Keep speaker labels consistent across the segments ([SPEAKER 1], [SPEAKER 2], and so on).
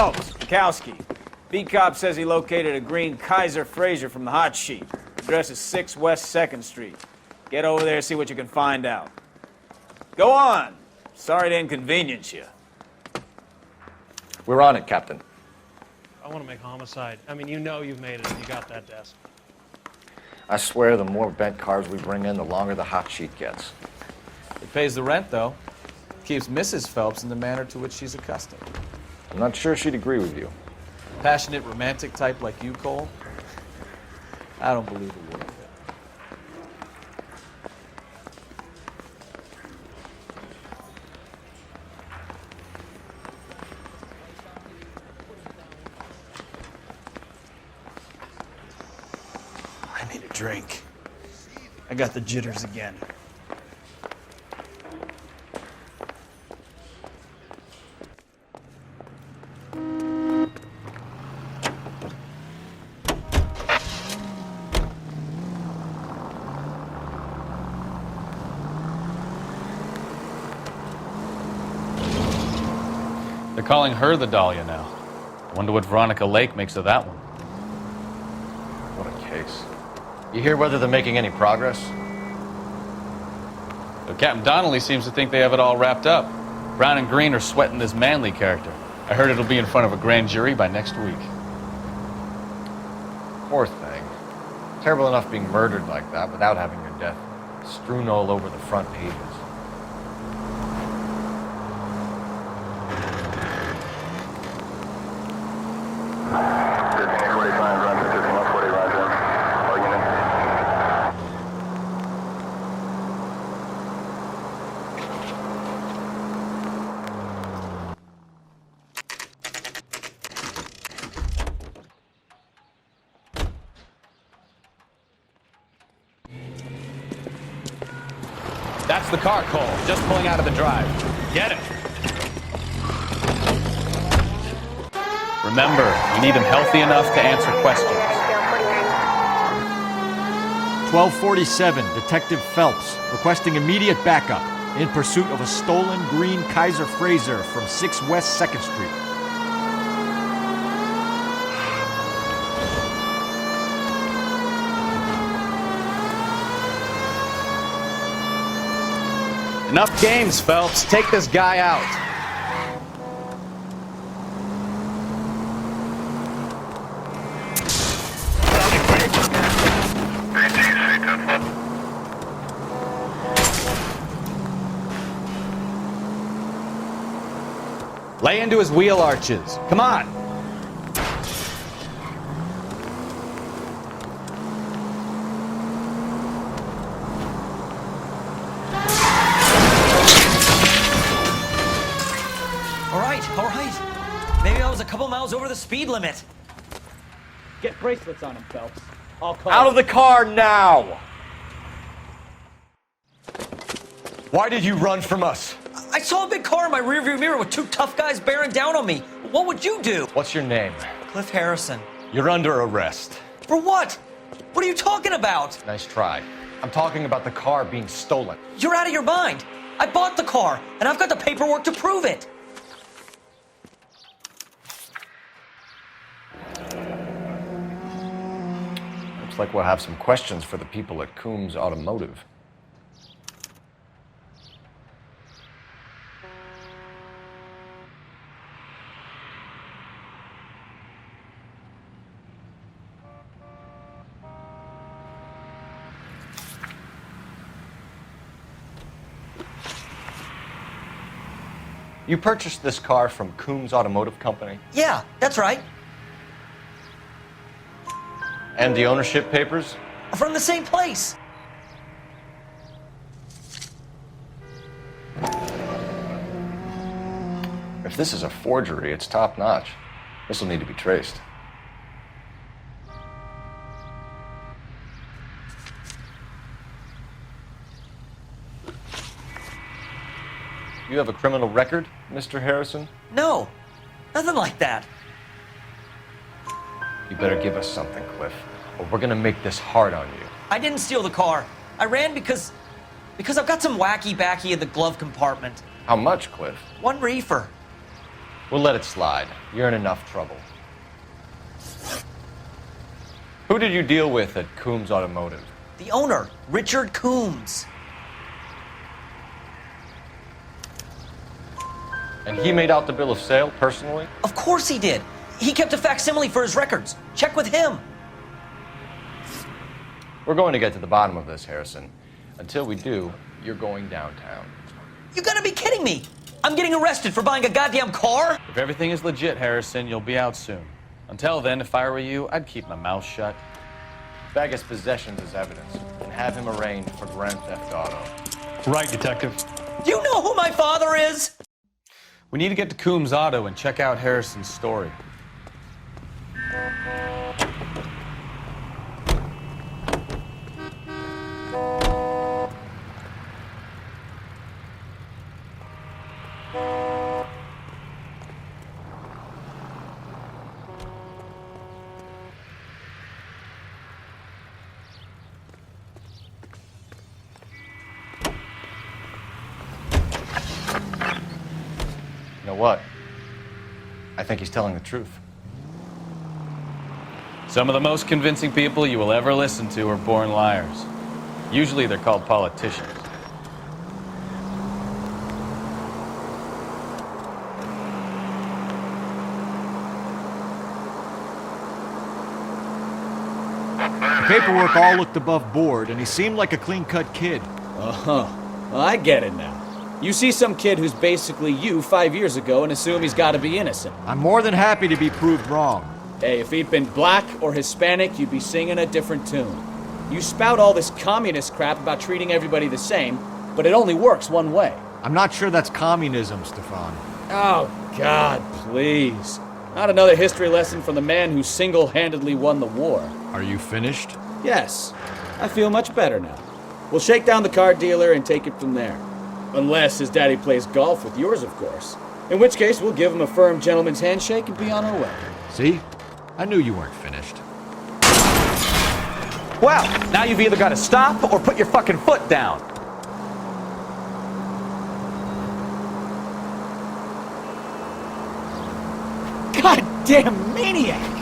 [SPEAKER 1] Phelps, Kowski. B-Cop says he located a green Kaiser Fraser from the hot sheet. Address is 6 West 2nd Street. Get over there, see what you can find out. Go on. Sorry to inconvenience you.
[SPEAKER 2] We're on it, Captain.
[SPEAKER 3] I want to make homicide. I mean, you know you've made it if you got that desk.
[SPEAKER 2] I swear the more bent cars we bring in, the longer the hot sheet gets.
[SPEAKER 4] It pays the rent, though. Keeps Mrs. Phelps in the manner to which she's accustomed.
[SPEAKER 2] I'm not sure she'd agree with you.
[SPEAKER 4] Passionate, romantic type like you, Cole? I don't believe a word of it.
[SPEAKER 1] I need a drink. I got the jitters again.
[SPEAKER 5] They're calling her the Dahlia now. I wonder what Veronica Lake makes of that one.
[SPEAKER 2] What a case. You hear whether they're making any progress?
[SPEAKER 5] But Captain Donnelly seems to think they have it all wrapped up. Brown and Green are sweating this Manley character. I heard it'll be in front of a grand jury by next week.
[SPEAKER 2] Poor thing. Terrible enough being murdered like that without having her death strewn all over the front pages.
[SPEAKER 5] That's the car, Cole. Just pulling out of the drive. Get it. Remember, we need him healthy enough to answer questions.
[SPEAKER 6] 1247, Detective Phelps, requesting immediate backup in pursuit of a stolen green Kaiser Fraser from 6 West 2nd Street.
[SPEAKER 4] Enough games, Phelps. Take this guy out. Lay into his wheel arches. Come on.
[SPEAKER 7] All right. Maybe I was a couple miles over the speed limit.
[SPEAKER 1] Get bracelets on him, Phelps. I'll call.
[SPEAKER 2] Out of the car now!
[SPEAKER 8] Why did you run from us?
[SPEAKER 7] I saw a big car in my rearview mirror with 2 tough guys bearing down on me. What would you do?
[SPEAKER 2] What's your name?
[SPEAKER 7] Cliff Harrison.
[SPEAKER 8] You're under arrest.
[SPEAKER 7] For what? What are you talking about?
[SPEAKER 2] Nice try. I'm talking about the car being stolen.
[SPEAKER 7] You're out of your mind. I bought the car, and I've got the paperwork to prove it.
[SPEAKER 2] Looks like we'll have some questions for the people at Coombs Automotive. You purchased this car from Coombs Automotive Company?
[SPEAKER 7] Yeah, that's right.
[SPEAKER 2] And the ownership papers?
[SPEAKER 7] From the same place.
[SPEAKER 2] If this is a forgery, it's top-notch. This will need to be traced. You have a criminal record, Mr. Harrison?
[SPEAKER 7] No, nothing like that.
[SPEAKER 2] You better give us something, Cliff, or we're gonna make this hard on you.
[SPEAKER 7] I didn't steal the car. I ran because I've got some wacky backy in the glove compartment.
[SPEAKER 2] How much, Cliff?
[SPEAKER 7] 1 reefer.
[SPEAKER 2] We'll let it slide. You're in enough trouble. Who did you deal with at Coombs Automotive?
[SPEAKER 7] The owner, Richard Coombs.
[SPEAKER 2] And he made out the bill of sale personally?
[SPEAKER 7] Of course he did. He kept a facsimile for his records. Check with him.
[SPEAKER 2] We're going to get to the bottom of this, Harrison. Until we do, you're going downtown.
[SPEAKER 7] You gotta be kidding me. I'm getting arrested for buying a goddamn car?
[SPEAKER 5] If everything is legit, Harrison, you'll be out soon. Until then, if I were you, I'd keep my mouth shut.
[SPEAKER 2] Bag his possessions as evidence and have him arraigned for Grand Theft Auto.
[SPEAKER 8] Right, Detective.
[SPEAKER 7] Do you know who my father is?
[SPEAKER 5] We need to get to Coombs Auto and check out Harrison's story.
[SPEAKER 2] You know what? I think he's telling the truth.
[SPEAKER 5] Some of the most convincing people you will ever listen to are born liars. Usually they're called politicians.
[SPEAKER 6] The paperwork all looked above board, and he seemed like a clean-cut kid.
[SPEAKER 4] Uh-huh. Well, I get it now. You see some kid who's basically you 5 years ago and assume he's got to be innocent.
[SPEAKER 6] I'm more than happy to be proved wrong.
[SPEAKER 4] Hey, if he'd been black or Hispanic, you'd be singing a different tune. You spout all this communist crap about treating everybody the same, but it only works one way.
[SPEAKER 6] I'm not sure that's communism, Stefan.
[SPEAKER 4] Oh, God, please. Not another history lesson from the man who single-handedly won the war.
[SPEAKER 6] Are you finished?
[SPEAKER 4] Yes, I feel much better now. We'll shake down the car dealer and take it from there. Unless his daddy plays golf with yours, of course. In which case, we'll give him a firm gentleman's handshake and be on our way.
[SPEAKER 6] See? I knew you weren't finished.
[SPEAKER 9] Well, now you've either got to stop or put your fucking foot down.
[SPEAKER 4] Goddamn maniac!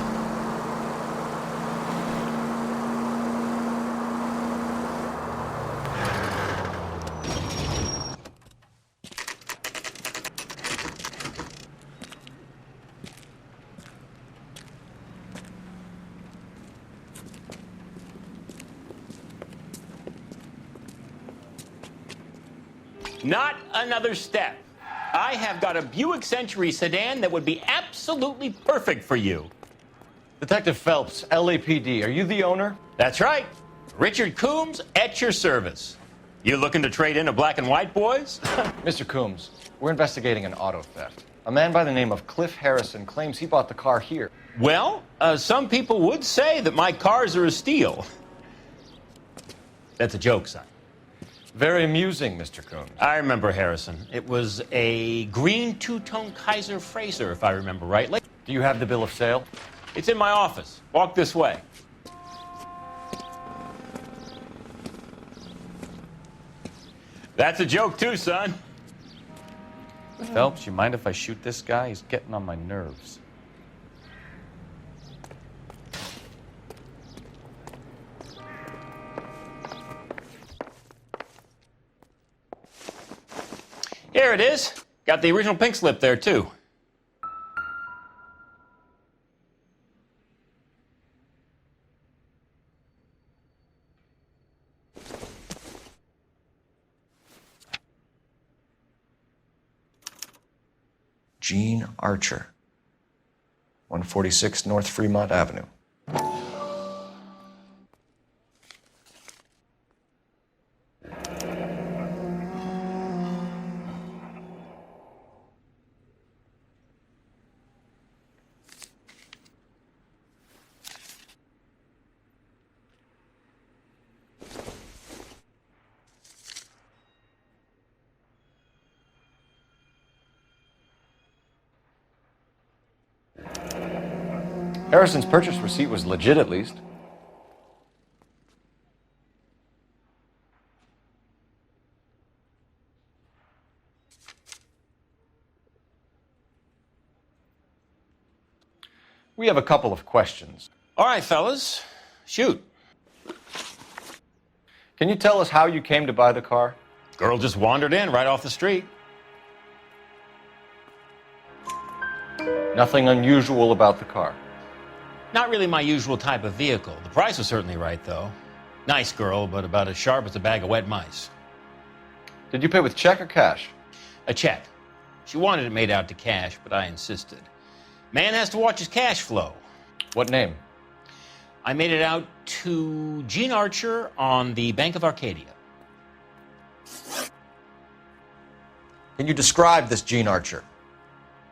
[SPEAKER 10] Not another step. I have got a Buick Century sedan that would be absolutely perfect for you.
[SPEAKER 2] Detective Phelps, LAPD, are you the owner?
[SPEAKER 10] That's right. Richard Coombs at your service. You looking to trade in a black and white, boys?
[SPEAKER 2] Mr. Coombs, we're investigating an auto theft. A man by the name of Cliff Harrison claims he bought the car here.
[SPEAKER 10] Well, some people would say that my cars are a steal. That's a joke, son.
[SPEAKER 2] Very amusing, Mr. Coombs.
[SPEAKER 10] I remember Harrison. It was a green two-tone Kaiser Frazer, if I remember rightly.
[SPEAKER 2] Do you have the bill of sale?
[SPEAKER 10] It's in my office. Walk this way. That's a joke too, son.
[SPEAKER 5] Phelps, you mind if I shoot this guy? He's getting on my nerves.
[SPEAKER 10] Here it is. Got the original pink slip there, too.
[SPEAKER 11] Gene Archer, 146 North Fremont Avenue.
[SPEAKER 2] Harrison's purchase receipt was legit, at least. We have a couple of questions.
[SPEAKER 10] All right, fellas, shoot.
[SPEAKER 2] Can you tell us how you came to buy the car?
[SPEAKER 10] Girl just wandered in right off the street.
[SPEAKER 2] Nothing unusual about the car.
[SPEAKER 10] Not really my usual type of vehicle. The price was certainly right, though. Nice girl, but about as sharp as a bag of wet mice.
[SPEAKER 2] Did you pay with check or cash?
[SPEAKER 10] A check. She wanted it made out to cash, but I insisted. Man has to watch his cash flow.
[SPEAKER 2] What name?
[SPEAKER 10] I made it out to Gene Archer on the Bank of Arcadia.
[SPEAKER 11] Can you describe this Gene Archer?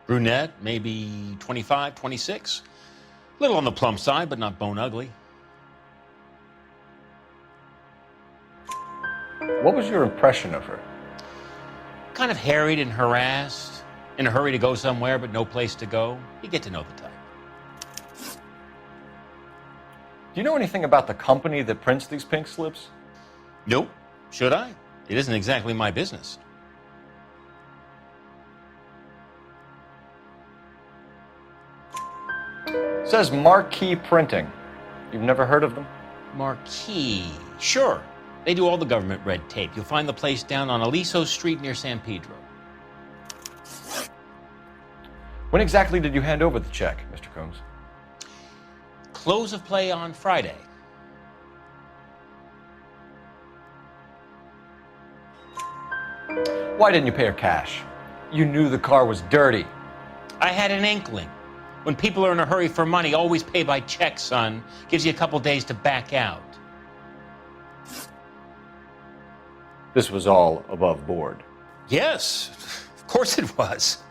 [SPEAKER 10] Brunette, maybe 25, 26. Little on the plump side, but not bone ugly.
[SPEAKER 2] What was your impression of her?
[SPEAKER 10] Kind of harried and harassed, in a hurry to go somewhere, but no place to go. You get to know the type.
[SPEAKER 2] Do you know anything about the company that prints these pink slips?
[SPEAKER 10] Nope. Should I? It isn't exactly my business.
[SPEAKER 2] It says Marquee Printing. You've never heard of them?
[SPEAKER 10] Marquee. Sure. They do all the government red tape. You'll find the place down on Aliso Street near San Pedro.
[SPEAKER 2] When exactly did you hand over the check, Mr. Combs?
[SPEAKER 10] Close of play on Friday.
[SPEAKER 2] Why didn't you pay her cash? You knew the car was dirty.
[SPEAKER 10] I had an inkling. When people are in a hurry for money, always pay by check, son. Gives you a couple days to back out.
[SPEAKER 2] This was all above board.
[SPEAKER 10] Yes, of course it was.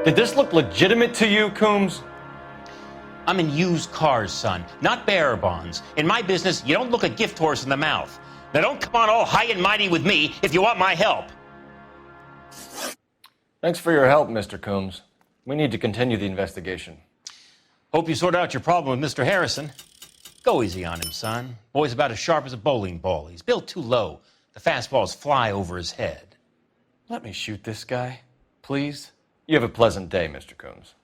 [SPEAKER 2] Did this look legitimate to you, Coombs?
[SPEAKER 10] I'm in used cars, son, not bearer bonds. In my business, you don't look a gift horse in the mouth. Now don't come on all high and mighty with me if you want my help.
[SPEAKER 2] Thanks for your help, Mr. Coombs. We need to continue the investigation.
[SPEAKER 10] Hope you sort out your problem with Mr. Harrison. Go easy on him, son. Boy's about as sharp as a bowling ball. He's built too low. The fastballs fly over his head.
[SPEAKER 2] Let me shoot this guy, please. You have a pleasant day, Mr. Coombs.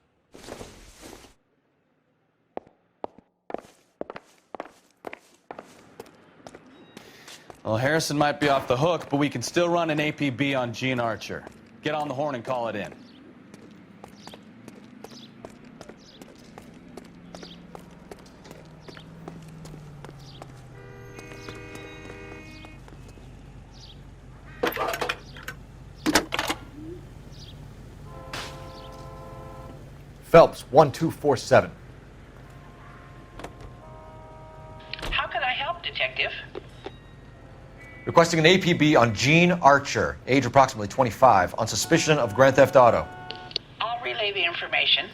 [SPEAKER 5] Well, Harrison might be off the hook, but we can still run an APB on Gene Archer. Get on the horn and call it in.
[SPEAKER 6] Phelps, 1247.
[SPEAKER 12] How can I help, Detective?
[SPEAKER 11] Requesting an APB on Gene Archer, age approximately 25, on suspicion of Grand Theft Auto.
[SPEAKER 12] I'll relay the information.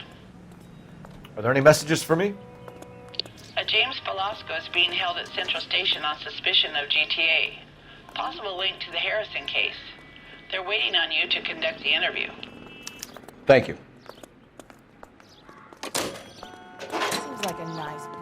[SPEAKER 6] Are there any messages for me?
[SPEAKER 12] A James Velasco is being held at Central Station on suspicion of GTA. Possible link to the Harrison case. They're waiting on you to conduct the interview.
[SPEAKER 6] Thank you.
[SPEAKER 13] Seems like a nice boy.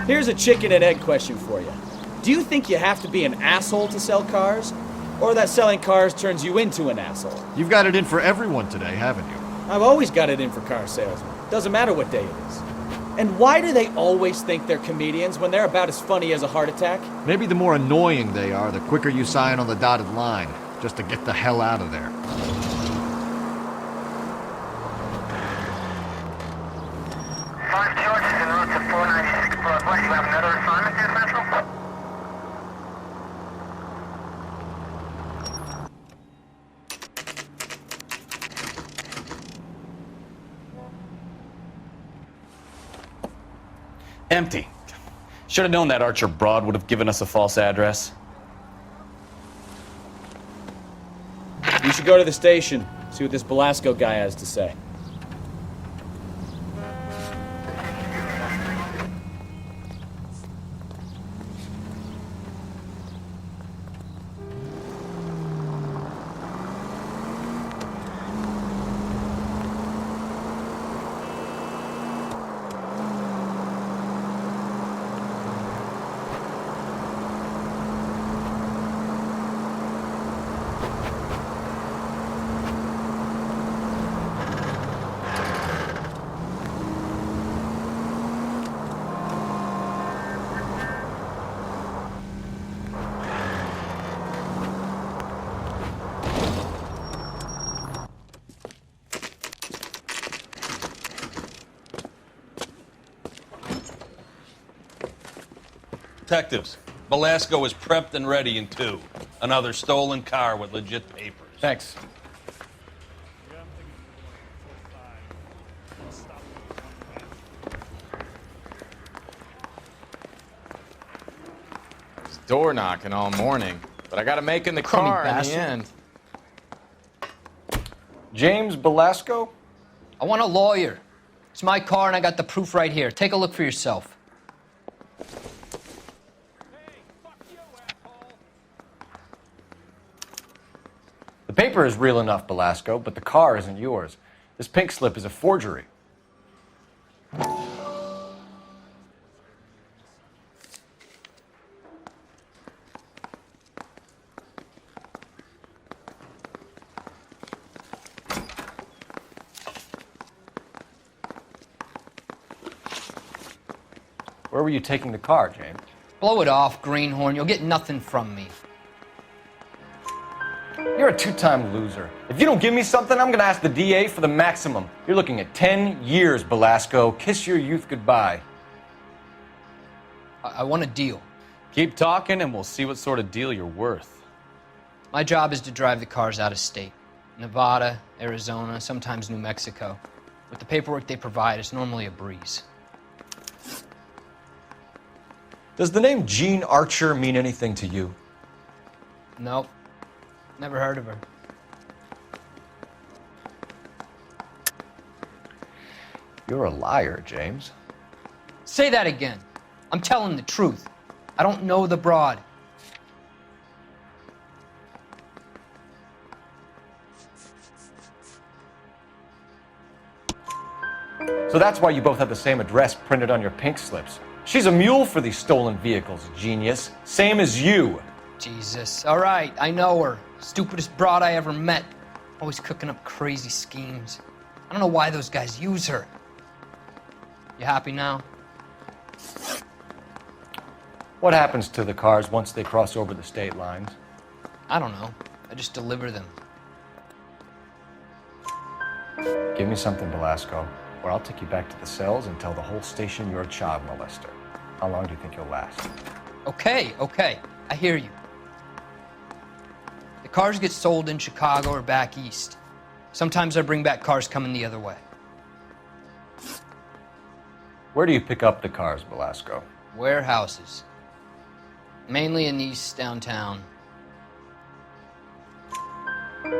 [SPEAKER 4] Here's a chicken and egg question for you. Do you think you have to be an asshole to sell cars? Or that selling cars turns you into an asshole?
[SPEAKER 6] You've got it in for everyone today, haven't you?
[SPEAKER 4] I've always got it in for car salesmen. Doesn't matter what day it is. And why do they always think they're comedians when they're about as funny as a heart attack?
[SPEAKER 6] Maybe the more annoying they are, the quicker you sign on the dotted line, just to get the hell out of there.
[SPEAKER 14] 5 George is en route to 496 Broadway. You have another assignment here, Central?
[SPEAKER 5] Empty. Should have known that Archer broad would have given us a false address.
[SPEAKER 4] You should go to the station. See what this Belasco guy has to say.
[SPEAKER 15] Detectives, Belasco is prepped and ready in 2. Another stolen car with legit papers.
[SPEAKER 2] Thanks.
[SPEAKER 16] It's door knocking all morning, but I gotta make in the car in the end.
[SPEAKER 11] James Belasco?
[SPEAKER 7] I want a lawyer. It's my car and I got the proof right here. Take a look for yourself.
[SPEAKER 11] The paper is real enough, Belasco, but the car isn't yours. This pink slip is a forgery. Where were you taking the car, James?
[SPEAKER 7] Blow it off, greenhorn. You'll get nothing from me.
[SPEAKER 11] You're a 2-time loser. If you don't give me something, I'm gonna ask the DA for the maximum. You're looking at 10 years, Belasco. Kiss your youth goodbye.
[SPEAKER 7] I want a deal.
[SPEAKER 5] Keep talking and we'll see what sort of deal you're worth.
[SPEAKER 7] My job is to drive the cars out of state. Nevada, Arizona, sometimes New Mexico. With the paperwork they provide, it's normally a breeze.
[SPEAKER 11] Does the name Jean Archer mean anything to you?
[SPEAKER 7] Nope. Never heard of her.
[SPEAKER 11] You're a liar, James.
[SPEAKER 7] Say that again. I'm telling the truth. I don't know the broad.
[SPEAKER 11] So that's why you both have the same address printed on your pink slips. She's a mule for these stolen vehicles, genius. Same as you.
[SPEAKER 7] Jesus. All right, I know her. Stupidest broad I ever met. Always cooking up crazy schemes. I don't know why those guys use her. You happy now?
[SPEAKER 11] What happens to the cars once they cross over the state lines?
[SPEAKER 7] I don't know. I just deliver them.
[SPEAKER 11] Give me something, Belasco, or I'll take you back to the cells and tell the whole station you're a child molester. How long do you think you'll last?
[SPEAKER 7] Okay. I hear you. The cars get sold in Chicago or back east. Sometimes I bring back cars coming the other way.
[SPEAKER 11] Where do you pick up the cars, Belasco?
[SPEAKER 7] Warehouses. Mainly in East downtown.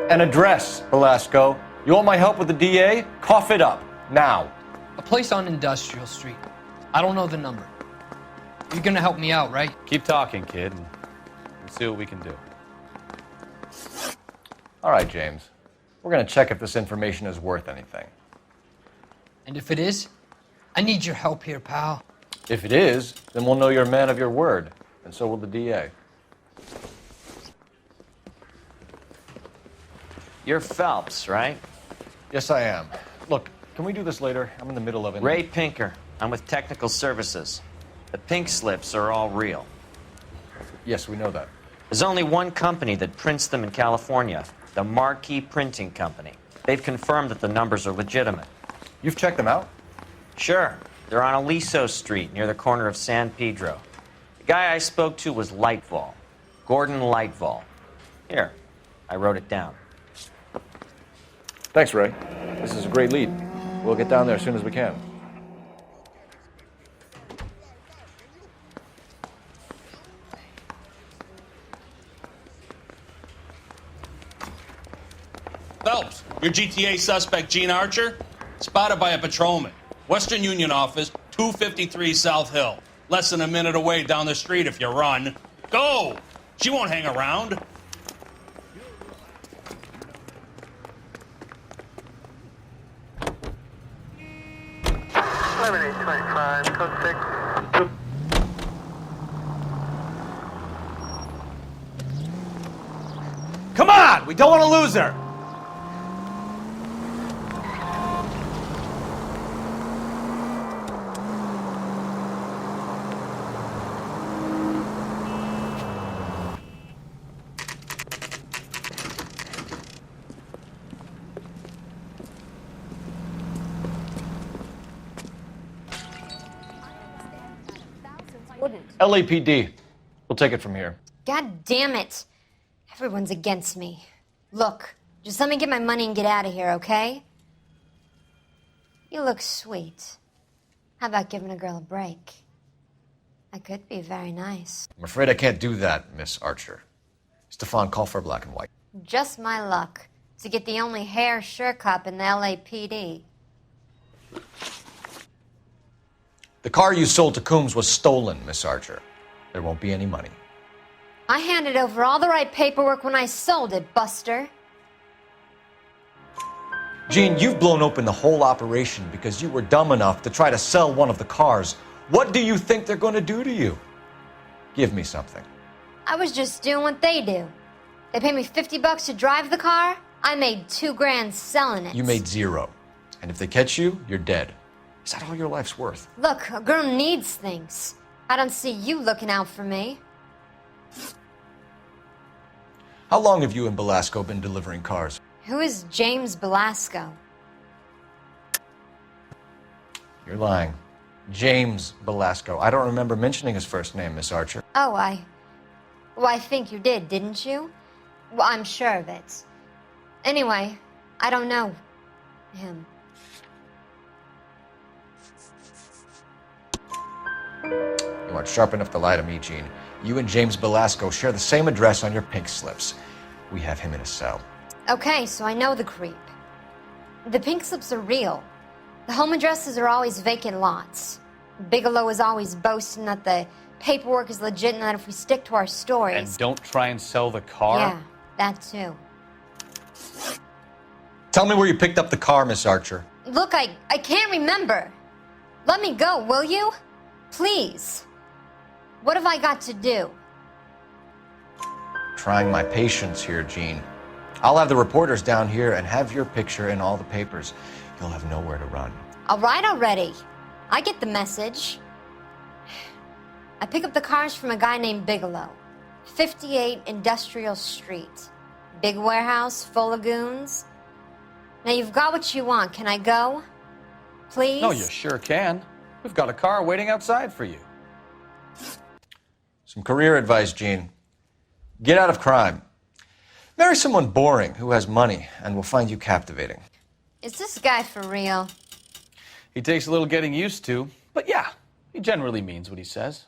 [SPEAKER 11] An address, Belasco. You want my help with the DA? Cough it up, now.
[SPEAKER 7] A place on Industrial Street. I don't know the number. You're gonna help me out, right?
[SPEAKER 5] Keep talking, kid, and we'll see what we can do.
[SPEAKER 11] All right, James. We're gonna check if this information is worth anything.
[SPEAKER 7] And if it is, I need your help here, pal.
[SPEAKER 11] If it is, then we'll know you're a man of your word, and so will the DA.
[SPEAKER 17] You're Phelps, right?
[SPEAKER 11] Yes, I am. Look, can we do this later? I'm in the middle of it.
[SPEAKER 17] Ray Pinker. I'm with Technical Services. The pink slips are all real.
[SPEAKER 11] Yes, we know that.
[SPEAKER 17] There's only one company that prints them in California, the Marquee Printing Company. They've confirmed that the numbers are legitimate.
[SPEAKER 11] You've checked them out?
[SPEAKER 17] Sure. They're on Aliso Street, near the corner of San Pedro. The guy I spoke to was Lightval. Gordon Lightval. Here, I wrote it down.
[SPEAKER 2] Thanks, Ray. This is a great lead. We'll get down there as soon as we can.
[SPEAKER 15] Phelps, your GTA suspect, Gene Archer, spotted by a patrolman. Western Union office, 253 South Hill. Less than a minute away down the street if you run. Go! She won't hang around.
[SPEAKER 14] Code 6.
[SPEAKER 9] Come on! We don't want to lose her!
[SPEAKER 2] LAPD. We'll take it from here.
[SPEAKER 18] God damn it. Everyone's against me. Look, just let me get my money and get out of here, okay? You look sweet. How about giving a girl a break? I could be very nice.
[SPEAKER 2] I'm afraid I can't do that, Miss Archer. Stefan, call for black and white.
[SPEAKER 18] Just my luck to get the only hair sure cop in the LAPD.
[SPEAKER 2] The car you sold to Coombs was stolen, Miss Archer. There won't be any money.
[SPEAKER 18] I handed over all the right paperwork when I sold it, Buster.
[SPEAKER 11] Gene, you've blown open the whole operation because you were dumb enough to try to sell one of the cars. What do you think they're going to do to you? Give me something.
[SPEAKER 18] I was just doing what they do. They paid me $50 to drive the car. I made $2 grand selling it.
[SPEAKER 2] You made $0. And if they catch you, you're dead. Is that all your life's worth?
[SPEAKER 18] Look, a girl needs things. I don't see you looking out for me.
[SPEAKER 2] How long have you and Belasco been delivering cars?
[SPEAKER 18] Who is James Belasco?
[SPEAKER 2] You're lying. James Belasco. I don't remember mentioning his first name, Miss Archer.
[SPEAKER 18] Oh, well, I think you did, didn't you? Well, I'm sure of it. Anyway, I don't know him.
[SPEAKER 2] You aren't sharp enough to lie to me, Gene. You and James Belasco share the same address on your pink slips. We have him in a cell.
[SPEAKER 18] Okay, so I know the creep. The pink slips are real. The home addresses are always vacant lots. Bigelow is always boasting that the paperwork is legit and that if we stick to our stories...
[SPEAKER 5] And don't try and sell the car?
[SPEAKER 18] Yeah, that too.
[SPEAKER 11] Tell me where you picked up the car, Miss Archer.
[SPEAKER 18] Look, I can't remember. Let me go, will you? Please. What have I got to do?
[SPEAKER 2] Trying my patience here, Gene. I'll have the reporters down here and have your picture in all the papers. You'll have nowhere to run.
[SPEAKER 18] All right already. I get the message. I pick up the cars from a guy named Bigelow. 58 Industrial Street. Big warehouse, full of goons. Now you've got what you want. Can I go? Please?
[SPEAKER 5] No, you sure can. We've got a car waiting outside for you.
[SPEAKER 2] Some career advice, Gene. Get out of crime. Marry someone boring who has money and will find you captivating.
[SPEAKER 18] Is this guy for real?
[SPEAKER 5] He takes a little getting used to, but yeah, he generally means what he says.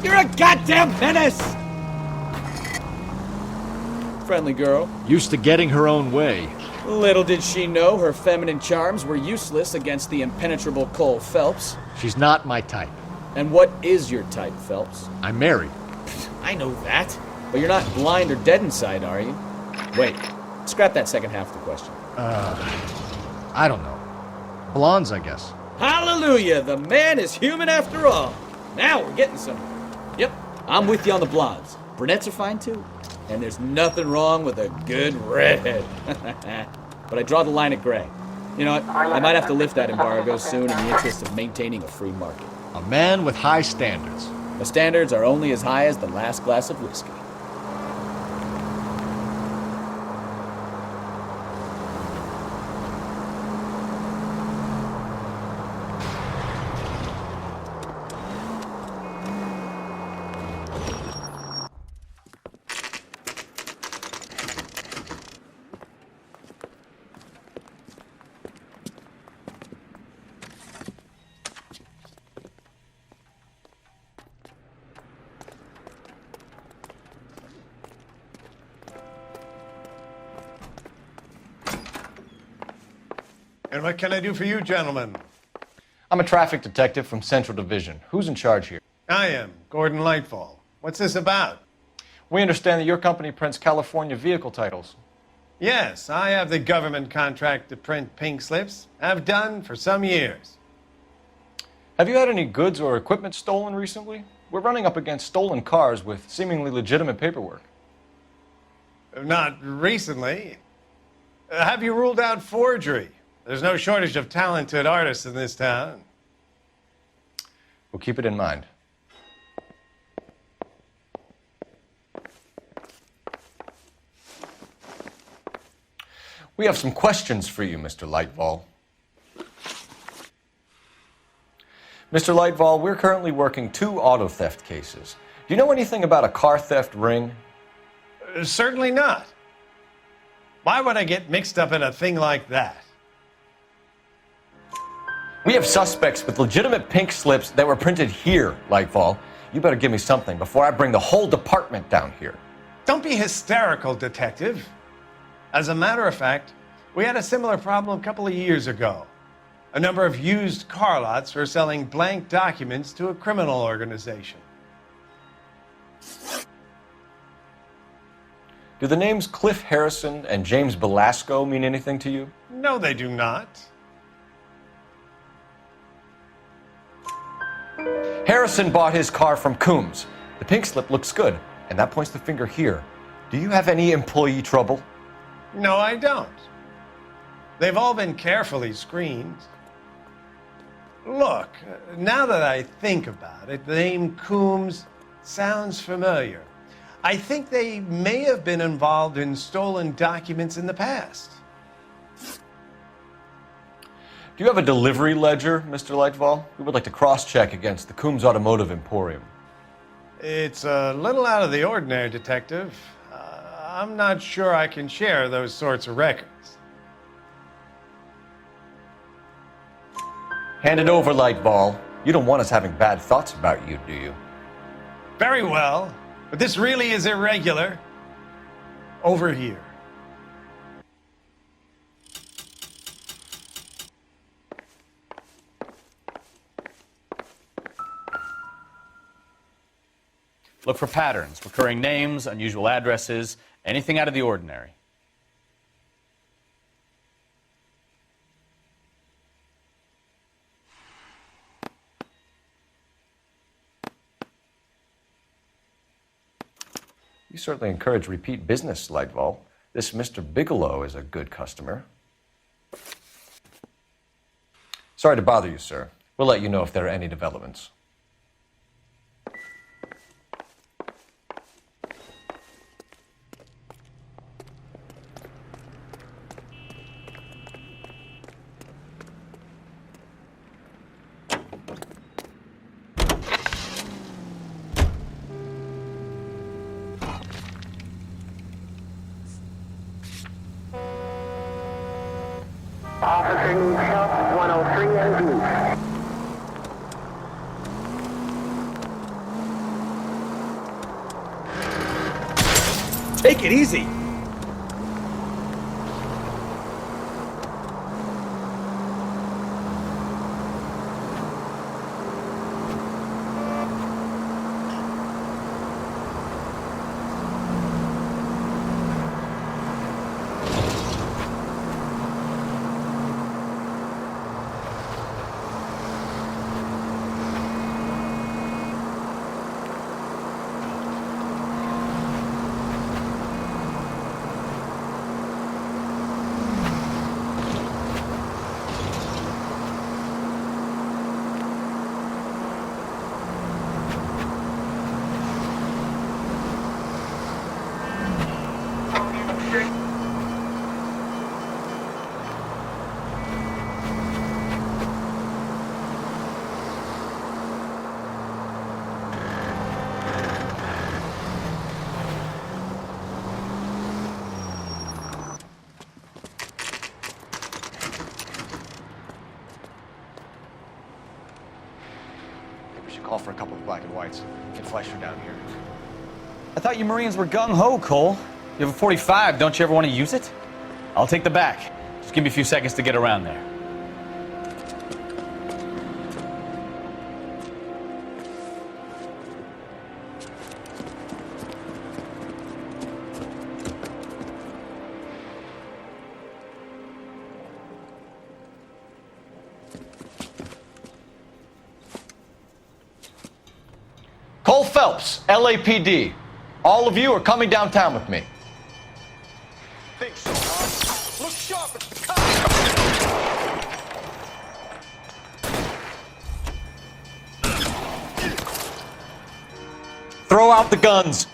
[SPEAKER 4] You're a goddamn menace! Friendly girl.
[SPEAKER 6] Used to getting her own way.
[SPEAKER 4] Little did she know her feminine charms were useless against the impenetrable Cole Phelps.
[SPEAKER 6] She's not my type.
[SPEAKER 4] And what is your type, Phelps?
[SPEAKER 6] I'm married.
[SPEAKER 4] I know that. But you're not blind or dead inside, are you? Wait, scrap that second half of the question.
[SPEAKER 6] I don't know. Blondes, I guess.
[SPEAKER 4] Hallelujah! The man is human after all. Now we're getting somewhere. Yep, I'm with you on the blondes. Brunettes are fine too. And there's nothing wrong with a good redhead. But I draw the line at gray. You know what? I might have to lift that embargo soon in the interest of maintaining a free market.
[SPEAKER 6] A man with high standards.
[SPEAKER 4] The standards are only as high as the last glass of whiskey.
[SPEAKER 19] And what can I do for you, gentlemen?
[SPEAKER 2] I'm a traffic detective from Central Division. Who's in charge here?
[SPEAKER 19] I am, Gordon Lightfall. What's this about?
[SPEAKER 2] We understand that your company prints California vehicle titles.
[SPEAKER 19] Yes, I have the government contract to print pink slips. I've done for some years.
[SPEAKER 2] Have you had any goods or equipment stolen recently? We're running up against stolen cars with seemingly legitimate paperwork.
[SPEAKER 19] Not recently. Have you ruled out forgery? There's no shortage of talented artists in this town.
[SPEAKER 2] We'll keep it in mind. We have some questions for you, Mr. Lightfall. Mr. Lightfall, we're currently working 2 auto theft cases. Do you know anything about a car theft ring?
[SPEAKER 19] Certainly not. Why would I get mixed up in a thing like that?
[SPEAKER 2] We have suspects with legitimate pink slips that were printed here, Lightfall. You better give me something before I bring the whole department down here.
[SPEAKER 19] Don't be hysterical, Detective. As a matter of fact, we had a similar problem a couple of years ago. A number of used car lots were selling blank documents to a criminal organization.
[SPEAKER 2] Do the names Cliff Harrison and James Belasco mean anything to you?
[SPEAKER 19] No, they do not.
[SPEAKER 2] Harrison bought his car from Coombs. The pink slip looks good, and that points the finger here. Do you have any employee trouble?
[SPEAKER 19] No, I don't. They've all been carefully screened. Look, now that I think about it, the name Coombs sounds familiar. I think they may have been involved in stolen documents in the past.
[SPEAKER 2] Do you have a delivery ledger, Mr. Lightfall? We would like to cross-check against the Coombs Automotive Emporium.
[SPEAKER 19] It's a little out of the ordinary, Detective. I'm not sure I can share those sorts of records.
[SPEAKER 2] Hand it over, Lightfall. You don't want us having bad thoughts about you, do you?
[SPEAKER 19] Very well, but this really is irregular. Over here.
[SPEAKER 5] Look for patterns, recurring names, unusual addresses, anything out of the ordinary.
[SPEAKER 2] You certainly encourage repeat business, Lightfall. This Mr. Bigelow is a good customer. Sorry to bother you, sir. We'll let you know if there are any developments.
[SPEAKER 14] Officer needs help, 103 and D.
[SPEAKER 4] Take it easy.
[SPEAKER 14] Jake.
[SPEAKER 2] Call for a couple of black and whites. Get Fleischer down here.
[SPEAKER 5] I thought you Marines were gung-ho, Cole. You have a 45. Don't you ever want to use it? I'll take the back. Just give me a few seconds to get around there.
[SPEAKER 2] Cole Phelps, LAPD. All of you are coming downtown with me.
[SPEAKER 8] Think so, huh? Look sharp at the cops.
[SPEAKER 2] Throw out the guns.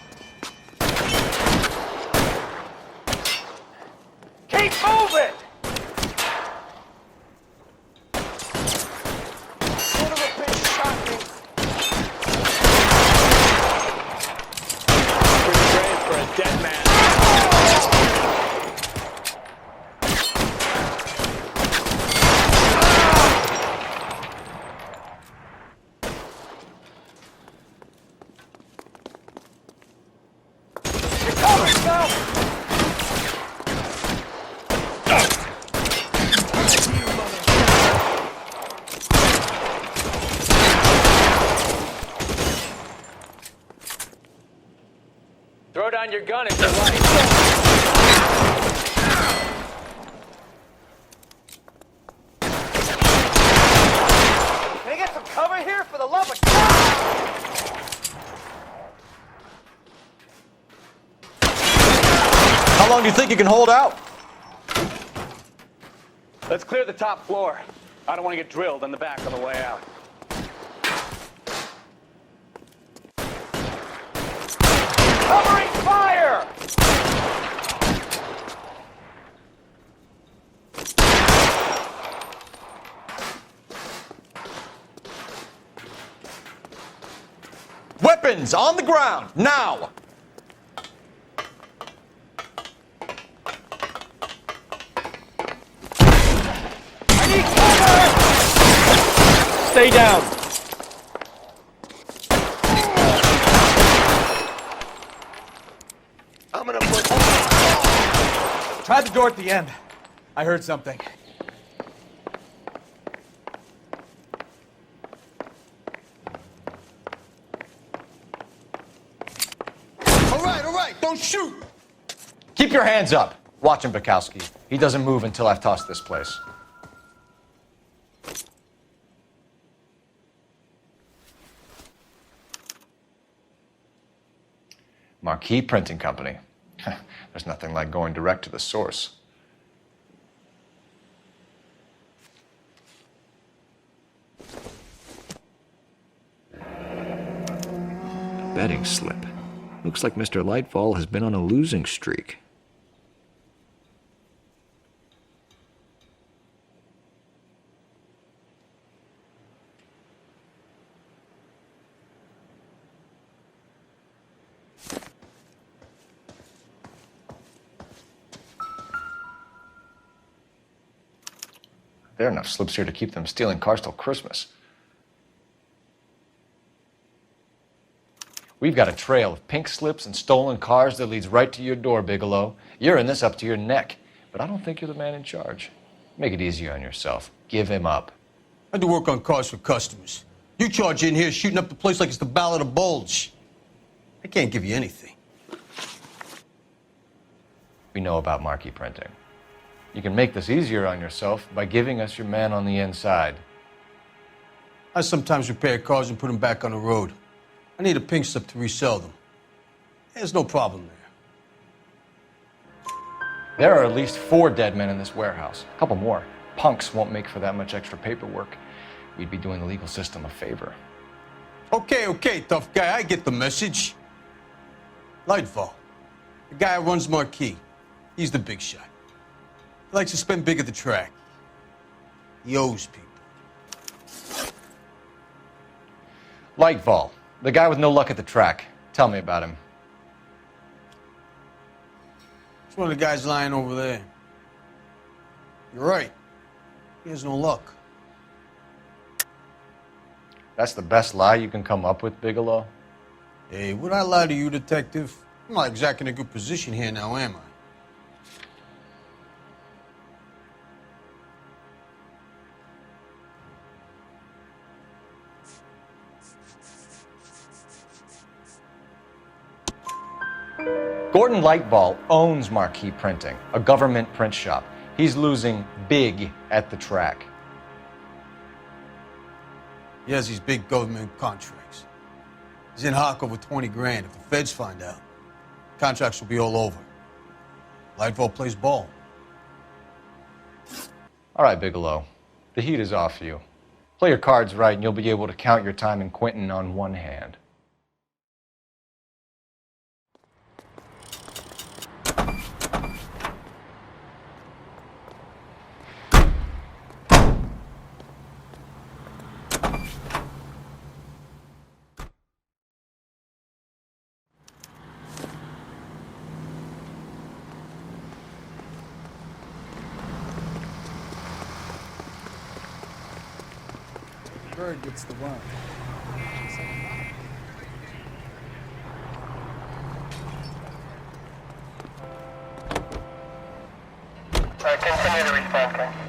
[SPEAKER 14] Keep moving! Son of a bitch shot me.
[SPEAKER 9] For a dead man. Throw down your gun if you like.
[SPEAKER 14] Can I get some cover here for the love of God?
[SPEAKER 2] How long do you think you can hold out?
[SPEAKER 9] Let's clear the top floor. I don't want to get drilled on the back on the way out.
[SPEAKER 14] Covering fire!
[SPEAKER 2] Weapons on the ground, now!
[SPEAKER 14] I need cover!
[SPEAKER 9] Stay down.
[SPEAKER 14] I'm gonna put...
[SPEAKER 4] Try the door at the end. I heard something.
[SPEAKER 8] All right, don't shoot!
[SPEAKER 2] Keep your hands up. Watch him, Bukowski. He doesn't move until I've tossed this place. Marquee Printing Company. There's nothing like going direct to the source. Betting slip. Looks like Mr. Lightfall has been on a losing streak. There are enough slips here to keep them stealing cars till Christmas. We've got a trail of pink slips and stolen cars that leads right to your door, Bigelow. You're in this up to your neck, but I don't think you're the man in charge. Make it easier on yourself. Give him up.
[SPEAKER 20] I do work on cars for customers. You charge in here shooting up the place like it's the Ballad of Bulge. I can't give you anything.
[SPEAKER 2] We know about marquee printing. You can make this easier on yourself by giving us your man on the inside.
[SPEAKER 20] I sometimes repair cars and put them back on the road. I need a pink slip to resell them. There's no problem there.
[SPEAKER 2] There are at least 4 dead men in this warehouse. A couple more. Punks won't make for that much extra paperwork. We'd be doing the legal system a favor.
[SPEAKER 20] Okay, tough guy. I get the message. Lightfall, the guy who runs Marquee. He's the big shot. He likes to spend big at the track. He owes people.
[SPEAKER 2] Lightfall, the guy with no luck at the track. Tell me about him.
[SPEAKER 20] It's one of the guys lying over there. You're right. He has no luck.
[SPEAKER 2] That's the best lie you can come up with, Bigelow?
[SPEAKER 20] Hey, would I lie to you, detective? I'm not exactly in a good position here now, am I?
[SPEAKER 2] Gordon Lightball owns Marquee Printing, a government print shop. He's losing big at the track.
[SPEAKER 20] He has these big government contracts. He's in hock over 20 grand. If the feds find out, contracts will be all over. Lightfall plays ball.
[SPEAKER 2] All right, Bigelow. The heat is off you. Play your cards right and you'll be able to count your time in Quentin on one hand.
[SPEAKER 4] Bird gets the worm.
[SPEAKER 14] Continue to respond, okay?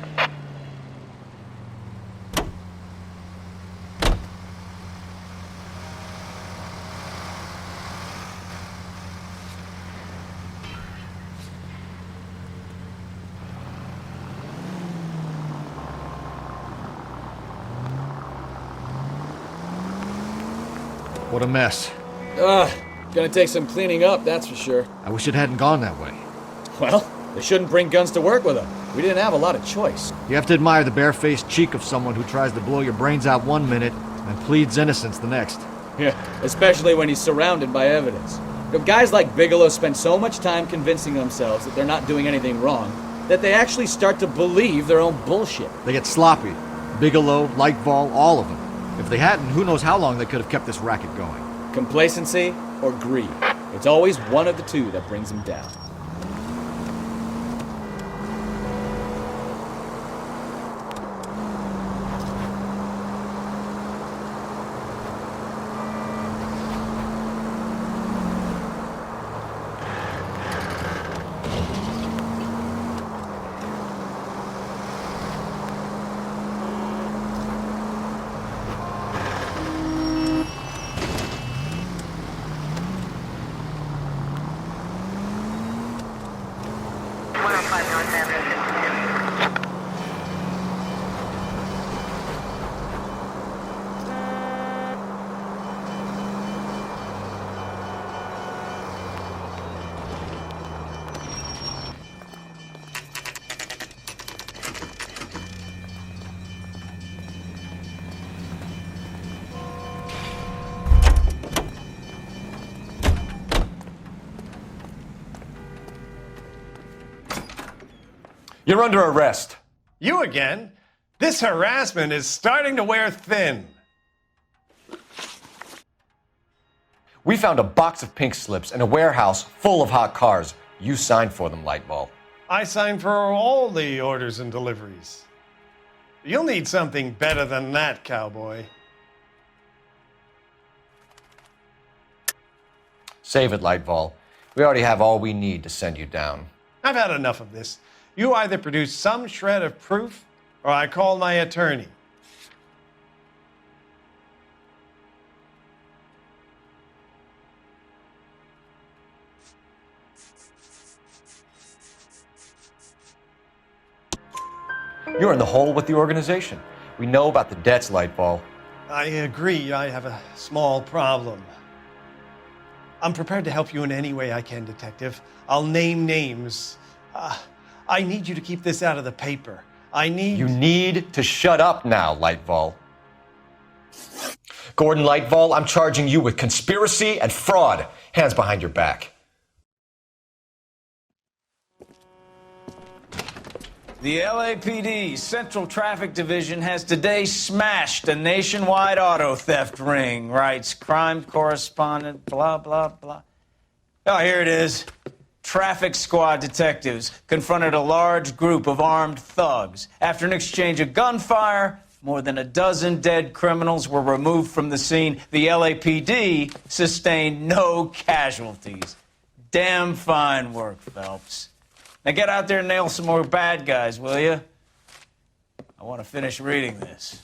[SPEAKER 6] What a mess.
[SPEAKER 4] Gonna take some cleaning up, that's for sure.
[SPEAKER 6] I wish it hadn't gone that way.
[SPEAKER 4] Well, they shouldn't bring guns to work with them. We didn't have a lot of choice.
[SPEAKER 6] You have to admire the barefaced cheek of someone who tries to blow your brains out one minute and pleads innocence the next.
[SPEAKER 4] Yeah, especially when he's surrounded by evidence. You know, guys like Bigelow spend so much time convincing themselves that they're not doing anything wrong that they actually start to believe their own bullshit.
[SPEAKER 6] They get sloppy. Bigelow, Lightfall, all of them. If they hadn't, who knows how long they could have kept this racket going.
[SPEAKER 4] Complacency or greed. It's always one of the two that brings them down.
[SPEAKER 11] You're under arrest.
[SPEAKER 19] You again? This harassment is starting to wear thin.
[SPEAKER 11] We found a box of pink slips in a warehouse full of hot cars. You signed for them, Lightball.
[SPEAKER 19] I signed for all the orders and deliveries. You'll need something better than that, cowboy.
[SPEAKER 11] Save it, Lightball. We already have all we need to send you down.
[SPEAKER 19] I've had enough of this. You either produce some shred of proof, or I call my attorney.
[SPEAKER 11] You're in the hole with the organization. We know about the debts, Lightball.
[SPEAKER 19] I agree. I have a small problem. I'm prepared to help you in any way I can, Detective. I'll name names. I need you to keep this out of the paper. You
[SPEAKER 11] need to shut up now, Lightball. Gordon Lightball, I'm charging you with conspiracy and fraud. Hands behind your back.
[SPEAKER 1] The LAPD Central Traffic Division has today smashed a nationwide auto theft ring, writes crime correspondent, blah, blah, blah. Oh, here it is. Traffic squad detectives confronted a large group of armed thugs. After an exchange of gunfire, more than a dozen dead criminals were removed from the scene. The LAPD sustained no casualties. Damn fine work, Phelps. Now get out there and nail some more bad guys, will you? I want to finish reading this.